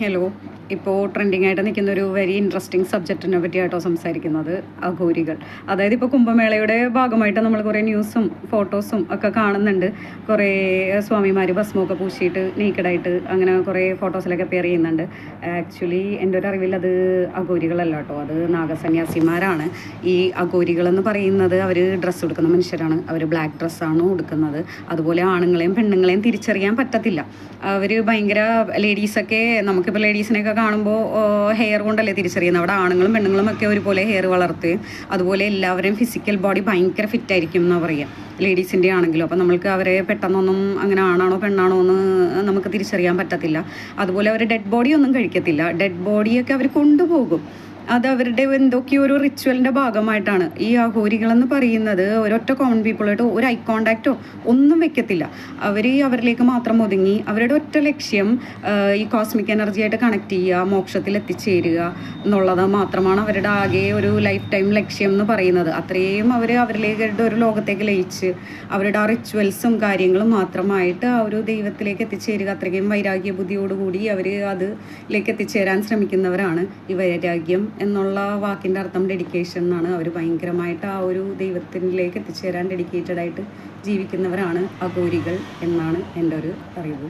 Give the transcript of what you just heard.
Hello. ഇപ്പോൾ trending ആയിട്ട് നിൽക്കുന്ന ഒരു വെരി ഇൻട്രസ്റ്റിംഗ് സബ്ജക്റ്റിനെ പറ്റിയായിട്ടോ സംസാരിക്കുന്നത്, അഘോരികൾ. അതായത് ഇപ്പോൾ കുംഭമേളയുടെ ഭാഗമായിട്ട് നമ്മൾ കുറേ ന്യൂസും ഫോട്ടോസും ഒക്കെ കാണുന്നുണ്ട്. കുറേ സ്വാമിമാർ ഭസ്മമൊക്കെ പൂശിയിട്ട് നീക്കഡായിട്ട് അങ്ങനെ കുറേ ഫോട്ടോസിലൊക്കെ പെയർ ചെയ്യുന്നുണ്ട്. ആക്ച്വലി എൻ്റെ ഒരു അറിവിൽ അത് അഘോരികളല്ല കേട്ടോ, അത് നാഗസന്യാസിമാരാണ്. ഈ അഘോരികളെന്ന് പറയുന്നത് അവർ ഡ്രസ്സ് കൊടുക്കുന്ന മനുഷ്യരാണ്. അവർ ബ്ലാക്ക് ഡ്രസ്സാണ് കൊടുക്കുന്നത്. അതുപോലെ ആണുങ്ങളെയും പെണ്ണുങ്ങളെയും തിരിച്ചറിയാൻ പറ്റത്തില്ല. അവർ ഭയങ്കര ലേഡീസൊക്കെ, നമുക്കിപ്പോൾ ലേഡീസിനെയൊക്കെ കാണുമ്പോൾ ഹെയർ കൊണ്ടല്ലേ തിരിച്ചറിയുന്നത്. അവിടെ ആണുങ്ങളും പെണ്ണുങ്ങളും ഒക്കെ ഒരുപോലെ ഹെയർ വളർത്തുകയും അതുപോലെ എല്ലാവരെയും ഫിസിക്കൽ ബോഡി ഭയങ്കര ഫിറ്റായിരിക്കും എന്നാണ് പറയുക, ലേഡീസിൻ്റെ ആണെങ്കിലും. അപ്പോൾ നമ്മൾക്ക് അവരെ പെട്ടെന്നൊന്നും അങ്ങനെ ആണാണോ പെണ്ണാണോ എന്ന് നമുക്ക് തിരിച്ചറിയാൻ പറ്റത്തില്ല. അതുപോലെ അവർ ഡെഡ് ബോഡി ഒന്നും കഴിക്കത്തില്ല. ഡെഡ് ബോഡിയൊക്കെ അവർ കൊണ്ടുപോകും. അത് അവരുടെ എന്തൊക്കെയോ ഒരു റിച്വലിൻ്റെ ഭാഗമായിട്ടാണ്. ഈ അഘോരികളെന്ന് പറയുന്നത് ഒരൊറ്റ കോമൺ പീപ്പിളായിട്ട് ഒരു ഐ കോണ്ടാക്റ്റോ ഒന്നും വെക്കത്തില്ല. അവർ അവരിലേക്ക് മാത്രം ഒതുങ്ങി അവരുടെ ഒറ്റ ലക്ഷ്യം ഈ കോസ്മിക് എനർജിയായിട്ട് കണക്ട് ചെയ്യുക, മോക്ഷത്തിൽ എത്തിച്ചേരുക എന്നുള്ളത് മാത്രമാണ് അവരുടെ ആകെ ഒരു ലൈഫ് ടൈം ലക്ഷ്യം എന്ന് പറയുന്നത്. അത്രയും അവരിലേക്ക് ഒരു ലോകത്തേക്ക് ലയിച്ച് അവരുടെ ആ റിച്വൽസും കാര്യങ്ങളും മാത്രമായിട്ട് ആ ഒരു ദൈവത്തിലേക്ക് എത്തിച്ചേരുക, അത്രയും വൈരാഗ്യ ബുദ്ധിയോടുകൂടി അവർ അതിലേക്ക് എത്തിച്ചേരാൻ ശ്രമിക്കുന്നവരാണ്. ഈ വൈരാഗ്യം എന്നുള്ള വാക്കിൻ്റെ അർത്ഥം ഡെഡിക്കേഷൻ എന്നാണ്. അവർ ഭയങ്കരമായിട്ട് ആ ഒരു ദൈവത്തിലേക്ക് എത്തിച്ചേരാൻ ഡെഡിക്കേറ്റഡ് ആയിട്ട് ജീവിക്കുന്നവരാണ് അഘോരികൾ എന്നാണ് എൻ്റെ ഒരു അറിവ്.